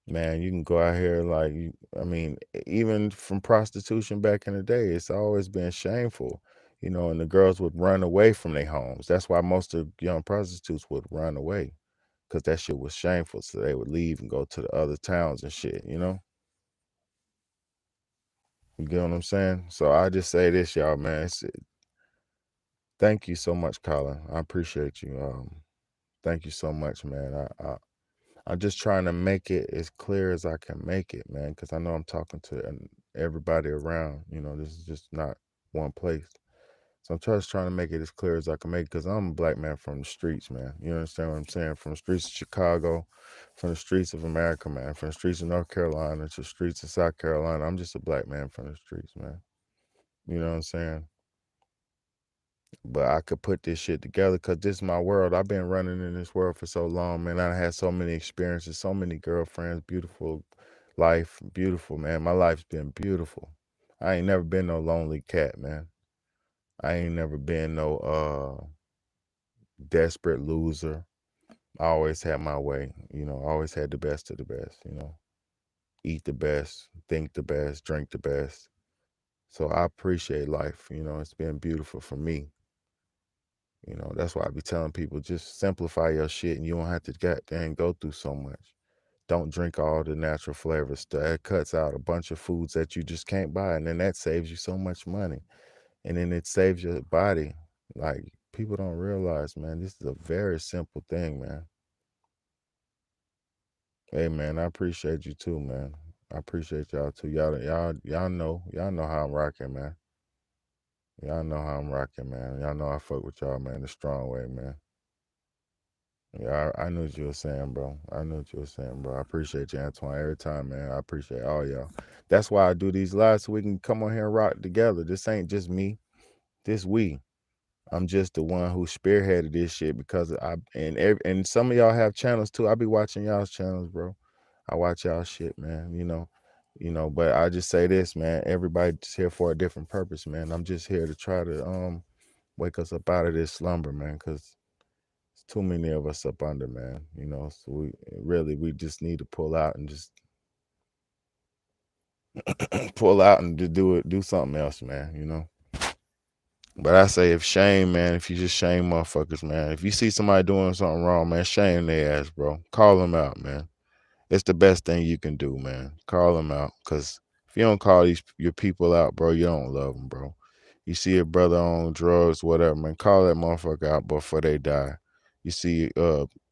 Man, you can go out here like, I mean, even from prostitution back in the day, it's always been shameful, you know, and the girls would run away from their homes. That's why most of young prostitutes would run away, because that shit was shameful. So they would leave and go to the other towns and shit, you know? You get what I'm saying? So I just say this, y'all, man. Thank you so much, Colin. I appreciate you. Thank you so much, man. I'm just trying to make it as clear as I can make it, man, because I know I'm talking to everybody around. You know, this is just not one place. So I'm just trying to make it as clear as I can make it, because I'm a black man from the streets, man. You understand what I'm saying? From the streets of Chicago, from the streets of America, man, from the streets of North Carolina to the streets of South Carolina. I'm just a black man from the streets, man. You know what I'm saying? But I could put this shit together, because this is my world. I've been running in this world for so long, man. I had so many experiences, so many girlfriends, beautiful life, beautiful, man. My life's been beautiful. I ain't never been no lonely cat, man. I ain't never been no desperate loser. I always had my way, you know. I always had the best of the best, you know. Eat the best, think the best, drink the best. So I appreciate life, you know. It's been beautiful for me. You know, that's why I be telling people, just simplify your shit and you don't have to goddamn go through so much. Don't drink all the natural flavors. That cuts out a bunch of foods that you just can't buy. And then that saves you so much money. And then it saves your body. Like, people don't realize, man, this is a very simple thing, man. Hey, man, I appreciate you too, man. I appreciate y'all too. Y'all know how I'm rocking, man. Y'all know how I'm rocking, man. Y'all know I fuck with y'all, man, the strong way, man. Yeah, I knew what you were saying, bro. I knew what you were saying, bro. I appreciate you, Antoine, every time, man. I appreciate all y'all. That's why I do these lives, so we can come on here and rock together. This ain't just me. This we. I'm just the one who spearheaded this shit, because and some of y'all have channels too. I be watching y'all's channels, bro. I watch y'all shit, man. You know. But I just say this, man. Everybody's here for a different purpose, man. I'm just here to try to wake us up out of this slumber, man, because too many of us up under, man, you know. So we just need to pull out and just pull out and do something else, man, you know. But I say, if you just shame motherfuckers, man. If you see somebody doing something wrong, man, shame their ass, bro. Call them out, man. It's the best thing you can do, man. Call them out, because if you don't call your people out, bro, you don't love them, bro. You see a brother on drugs, whatever, man, call that motherfucker out before they die. You see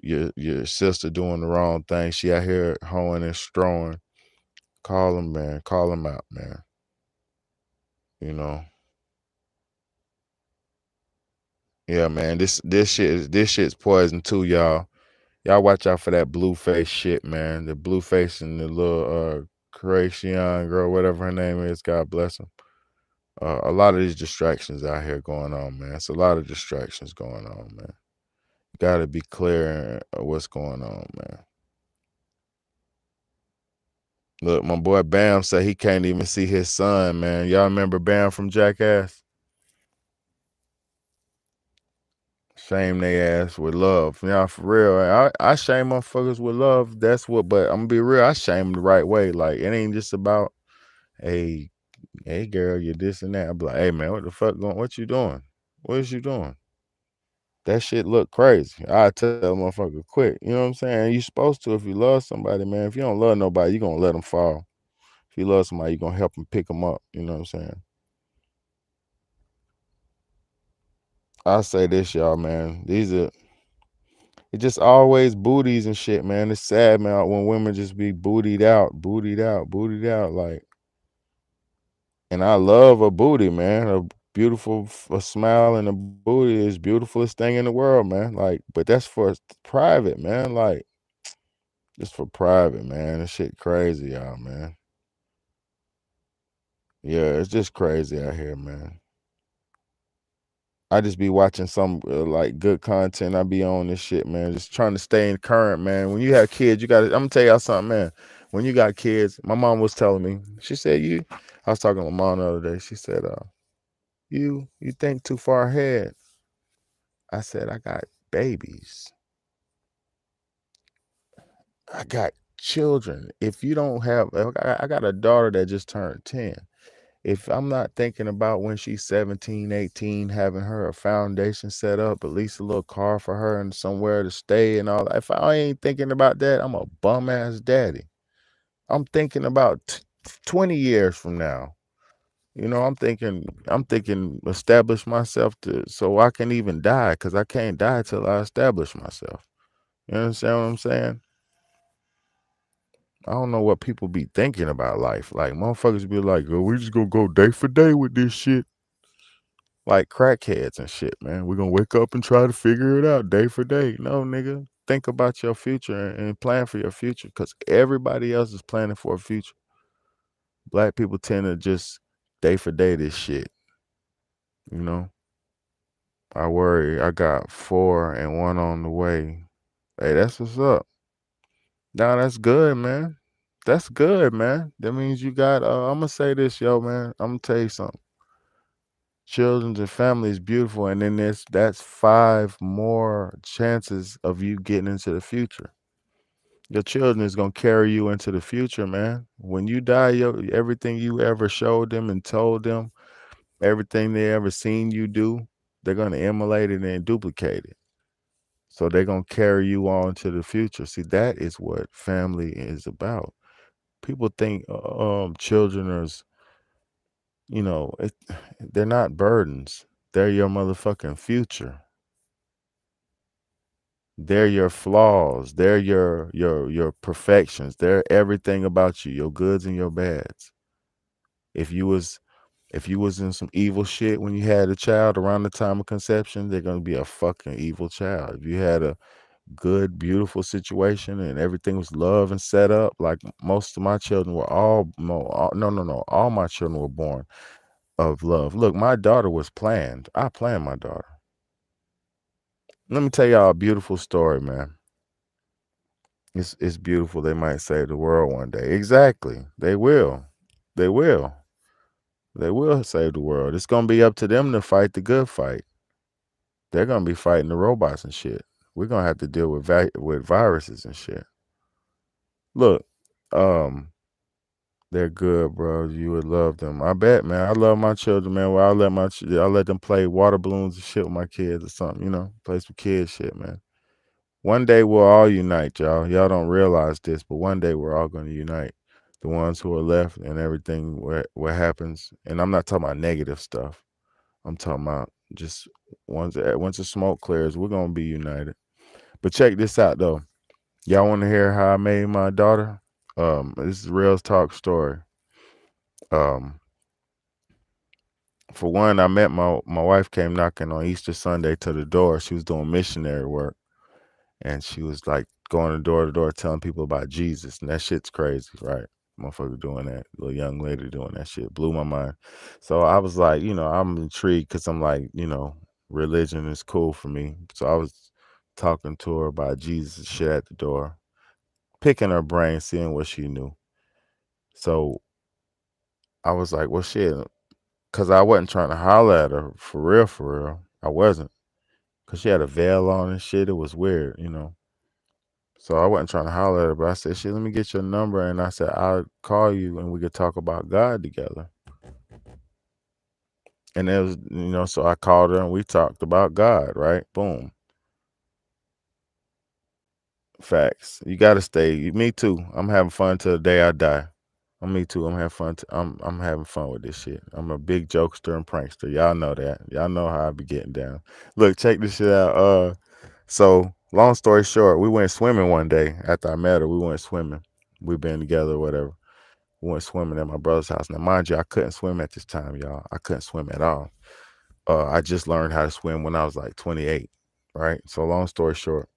your sister doing the wrong thing, she out here hoeing and strowing, call them, man. Call them out, man. You know. Yeah, man. This shit's poison too, y'all. Y'all watch out for that Blueface shit, man. The Blueface and the little Croatian girl, whatever her name is, God bless them. A lot of these distractions out here going on, man. It's a lot of distractions going on, man. Gotta be clear what's going on, man. Look, my boy Bam said he can't even see his son, man. Y'all remember Bam from Jackass? Shame they ass with love. Y'all, for real. I shame motherfuckers with love. That's what, but I'm gonna be real. I shame the right way. Like, it ain't just about, hey girl, you're this and that. I'm like, hey man, what the fuck what you doing? What is you doing? That shit look crazy. I tell a motherfucker quick. You know what I'm saying? You supposed to if you love somebody, man. If you don't love nobody, you gonna let them fall. If you love somebody, you gonna help them pick them up. You know what I'm saying? I say this, y'all, man. It's just always booties and shit, man. It's sad, man, when women just be bootied out. Like, and I love a booty, man. A smile and a booty is beautifulest thing in the world, man. Like, but that's for private, man. Like, just for private, man. This shit crazy, y'all, man. Yeah, it's just crazy out here, man. I just be watching some like good content. I be on this shit, man. Just trying to stay in current, man. When you have kids, you got to, I'm gonna tell y'all something, man. When you got kids, my mom was telling me, she said, I was talking to my mom the other day. She said, you think too far ahead. I said, I got babies. I got children. If you don't have, I got a daughter that just turned 10. If I'm not thinking about when she's 17, 18, having her a foundation set up, at least a little car for her and somewhere to stay and all that. If I ain't thinking about that, I'm a bum ass daddy. I'm thinking about 20 years from now. You know, I'm thinking establish myself so I can even die, because I can't die till I establish myself. You understand what I'm saying? I don't know what people be thinking about life. Like, motherfuckers be like, oh, we just gonna go day for day with this shit. Like crackheads and shit, man. We're gonna wake up and try to figure it out day for day. No, nigga. Think about your future and plan for your future, because everybody else is planning for a future. Black people tend to just day for day this shit. You know? I worry. I got 4 and 1 on the way. Hey, that's what's up. Nah, that's good, man. That's good, man. That means you got, I'm gonna say this, yo, man. I'm gonna tell you something. Children and family is beautiful, and then that's 5 more chances of you getting into the future. Your children is gonna carry you into the future, man. When you die, everything you ever showed them and told them, everything they ever seen you do, they're gonna emulate it and duplicate it. So they're gonna carry you on to the future. See, that is what family is about. People think children are, you know, they're not burdens. They're your motherfucking future. They're your flaws. They're your perfections. They're everything about you, your goods and your bads. If you was in some evil shit when you had a child around the time of conception, they're gonna be a fucking evil child. If you had a good, beautiful situation and everything was love and set up, like most of my children were all my children were born of love. Look, my daughter was planned. I planned my daughter. Let me tell y'all a beautiful story, man. It's beautiful. They might save the world one day. Exactly. They will. They will. They will save the world. It's gonna be up to them to fight the good fight. They're gonna be fighting the robots and shit. We're gonna have to deal with viruses and shit. Look, they're good, bro. You would love them. I bet, man. I love my children, man. Well, I'll let them play water balloons and shit with my kids or something, you know, play some kid shit, man. One day we'll all unite, y'all. Y'all don't realize this, but one day we're all going to unite. The ones who are left and everything, what happens. And I'm not talking about negative stuff. I'm talking about just once the smoke clears, we're going to be united. But check this out, though. Y'all want to hear how I made my daughter? This is a real talk story. For one, I met my wife came knocking on Easter Sunday to the door. She was doing missionary work. And she was like going door to door telling people about Jesus. And that shit's crazy, right? Motherfucker doing that. Little young lady doing that shit. Blew my mind. So I was like, you know, I'm intrigued because I'm like, you know, religion is cool for me. So I was talking to her about Jesus and shit at the door, picking her brain, seeing what she knew. So I was like, well, shit, because I wasn't trying to holler at her for real. I wasn't, because she had a veil on and shit. It was weird, you know. So I wasn't trying to holler at her, but I said, shit, let me get your number. And I said, I'll call you and we could talk about God together. And it was, you know, so I called her and we talked about God, right? Boom. Facts. You gotta stay. Me too. I'm having fun till the day I die. Me too. I'm having fun. I'm having fun with this shit. I'm a big jokester and prankster. Y'all know that. Y'all know how I be getting down. Look, check this shit out. So long story short, we went swimming one day after I met her. We went swimming. We've been together or whatever. We went swimming at my brother's house. Now, mind you, I couldn't swim at this time, y'all. I couldn't swim at all. I just learned how to swim when I was like 28, right? So long story short,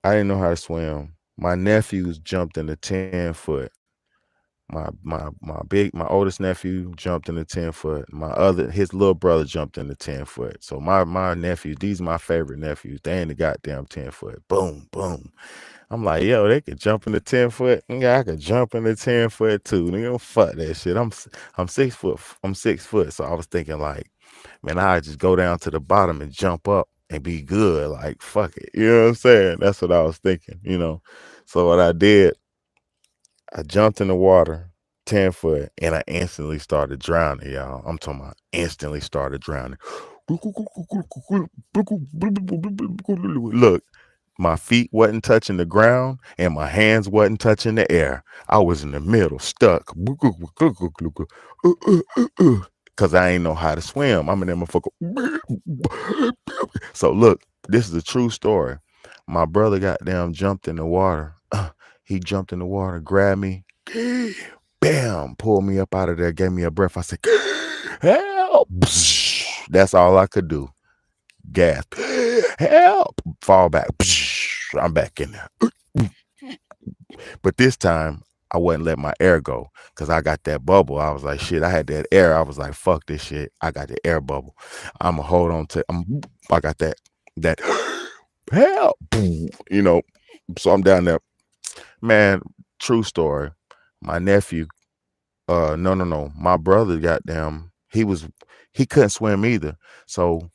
I didn't know how to swim. My nephews jumped in the 10-foot. My oldest nephew jumped in the 10-foot. His little brother jumped in the 10-foot. So my nephews, these are my favorite nephews. They in the goddamn 10-foot. Boom, boom. I'm like, yo, they could jump in the 10-foot. Yeah, I could jump in the 10-foot too. Nigga, fuck that shit. I'm 6 foot. I'm 6 foot. So I was thinking like, man, I just go down to the bottom and jump up and be good. Like, fuck it. You know what I'm saying? That's what I was thinking, you know. So what I did, I jumped in the water, 10-foot, and I instantly started drowning, y'all. I'm talking about instantly started drowning. Look, my feet wasn't touching the ground and my hands wasn't touching the air. I was in the middle, stuck. Because I ain't know how to swim. I'm in that motherfucker. So look, this is a true story. My brother goddamn jumped in the water. He jumped in the water, grabbed me, bam, pulled me up out of there, gave me a breath. I said, help. That's all I could do. Gasp, help, fall back. I'm back in there. But this time, I wouldn't let my air go because I got that bubble. I was like, shit, I had that air. I was like, fuck this shit. I got the air bubble. I'm going to hold on to I got that help, you know. So I'm down there. Man, true story. My nephew, no. My brother, goddamn, he couldn't swim either. So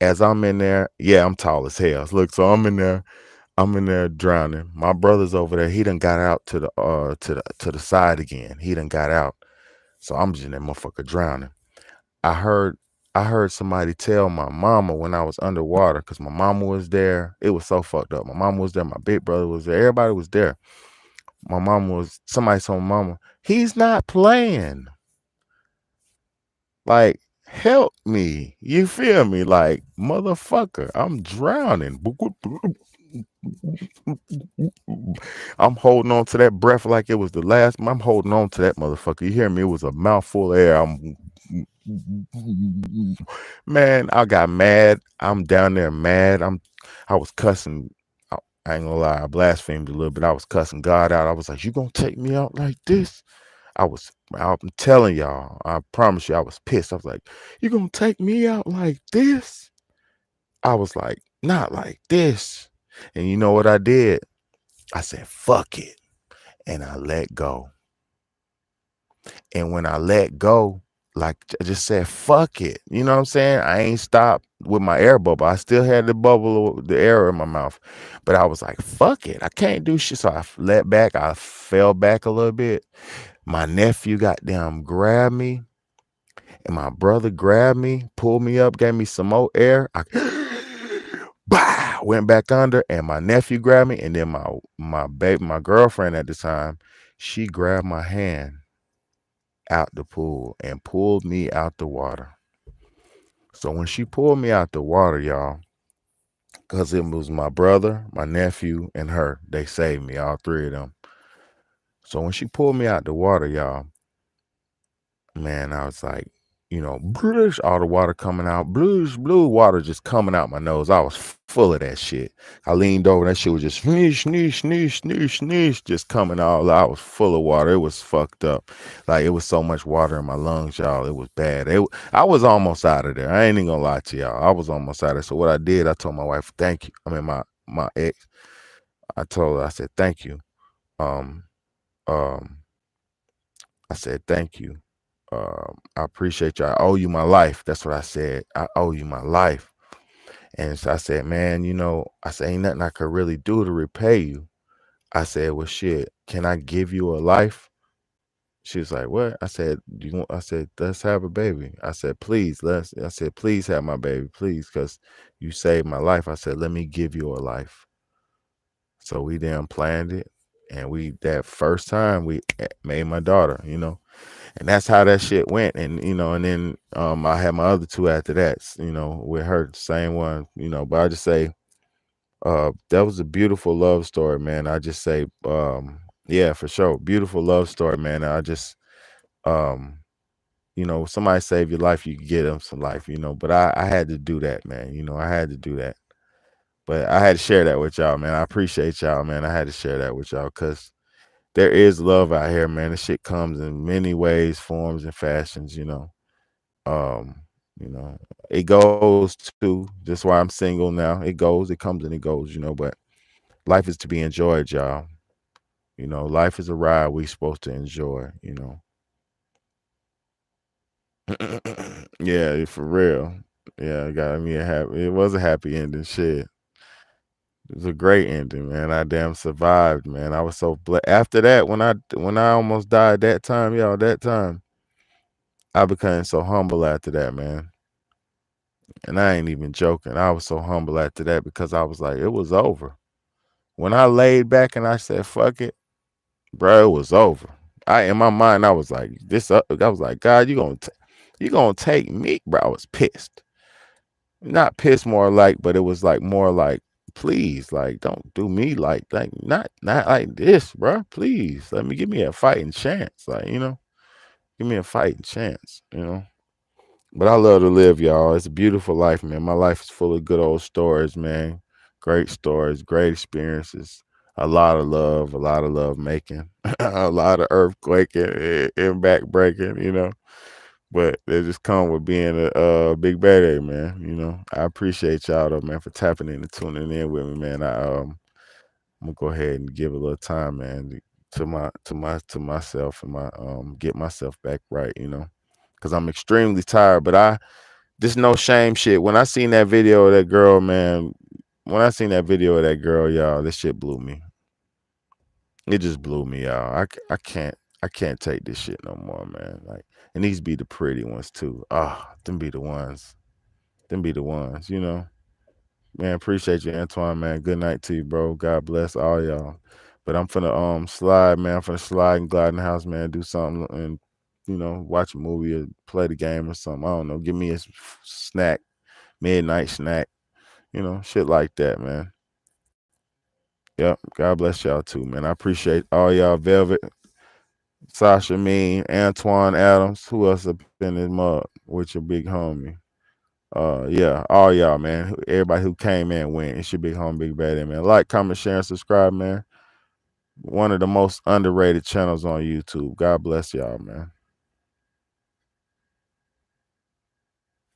as I'm in there, yeah, I'm tall as hell. Look, so I'm in there drowning. My brother's over there. He done got out to the side again. He done got out. So I'm just in that motherfucker drowning. I heard somebody tell my mama when I was underwater, because my mama was there. It was so fucked up. My mama was there. My big brother was there. Everybody was there. Somebody told my mama, he's not playing. Like, help me. You feel me? Like, motherfucker, I'm drowning. I'm holding on to that breath like it was the last. I'm holding on to that motherfucker. You hear me? It was a mouthful of air. Man, I got mad. I'm down there mad. I was cussing. I ain't gonna lie, I blasphemed a little bit. I was cussing God out. I was like, you gonna take me out like this? I'm telling y'all, I promise you, I was pissed. I was like, you gonna take me out like this? I was like, not like this. And you know what I did? I said, fuck it. And I let go. And when I let go, like I just said, fuck it. You know what I'm saying? I ain't stopped with my air bubble. I still had the air in my mouth. But I was like, fuck it. I can't do shit. So I let back. I fell back a little bit. My nephew goddamn grabbed me. And my brother grabbed me, pulled me up, gave me some more air. I went back under, and my nephew grabbed me. And then my girlfriend at the time, she grabbed my hand out the pool and pulled me out the water. So when she pulled me out the water, y'all, because it was my brother, my nephew, and her, they saved me, all three of them. So when she pulled me out the water, y'all, man, I was like, you know, all the water coming out, blue water just coming out my nose. I was full of that shit. I leaned over, that shit was just sneeze, just coming out. I was full of water. It was fucked up. Like, it was so much water in my lungs, y'all. It was bad. I was almost out of there. I ain't even gonna lie to y'all. I was almost out of there. So what I did, I told my wife, thank you. I mean, my ex, I told her, I said, thank you. Um, I said, thank you. I appreciate you. I owe you my life. That's what I said. I owe you my life. And so I said, man, you know, I said, ain't nothing I could really do to repay you. I said, well, shit, can I give you a life? She was like, what? I said, I said, let's have a baby. I said, please, I said, please have my baby, please, because you saved my life. I said, let me give you a life. So we then planned it. And that first time we made my daughter, you know. And that's how that shit went. And, you know, and then I had my other two after that, you know, with her, same one, you know. But I just say, that was a beautiful love story, man. I just say, yeah, for sure. Beautiful love story, man. I just, you know, somebody save your life, you can get them some life, you know. But I had to do that, man. You know, I had to do that. But I had to share that with y'all, man. I appreciate y'all, man. I had to share that with y'all because there is love out here, man. This shit comes in many ways, forms, and fashions, you know. You know, it goes too. That's why I'm single now. It comes and it goes, you know, but life is to be enjoyed, y'all. You know, life is a ride we supposed to enjoy, you know. Yeah, for real. Yeah, it got me it was a happy ending, shit. It was a great ending, man. I damn survived, man. I was so blessed. After that, when I almost died that time, y'all, I became so humble after that, man. And I ain't even joking. I was so humble after that because I was like, it was over. When I laid back and I said, fuck it, bro, it was over. In my mind, I was like, I was like, God, you gonna take me, bro. I was pissed. Not pissed more like, but it was like more like, please, like, don't do me like not like this, bro. Please, give me a fighting chance. Like, you know, give me a fighting chance, you know. But I love to live, y'all. It's a beautiful life, man. My life is full of good old stories, man. Great stories, great experiences. A lot of love making, a lot of earthquaking and back breaking, you know. But they just come with being a big bad, man. You know, I appreciate y'all though, man, for tapping in and tuning in with me, man. I'm gonna go ahead and give a little time, man, to myself and my get myself back right, you know, because I'm extremely tired. But this no shame shit. When I seen that video of that girl, man, y'all, this shit blew me. It just blew me, y'all. I can't take this shit no more, man. Like, and these be the pretty ones too. Them be the ones. You know. Man, appreciate you, Antoine, man. Good night to you, bro. God bless all y'all. But I'm finna slide, man. I'm finna slide and glide in the house, man. Do something and, you know, watch a movie or play the game or something. I don't know. Give me a snack, midnight snack, you know, shit like that, man. Yep. God bless y'all too, man. I appreciate all y'all. Velvet, Sasha, me, Antoine Adams. Who else up in this mug with your big homie? Yeah, all y'all, man. Everybody who came in went. It's your big home, big baddie, man. Like, comment, share, and subscribe, man. One of the most underrated channels on YouTube. God bless y'all, man.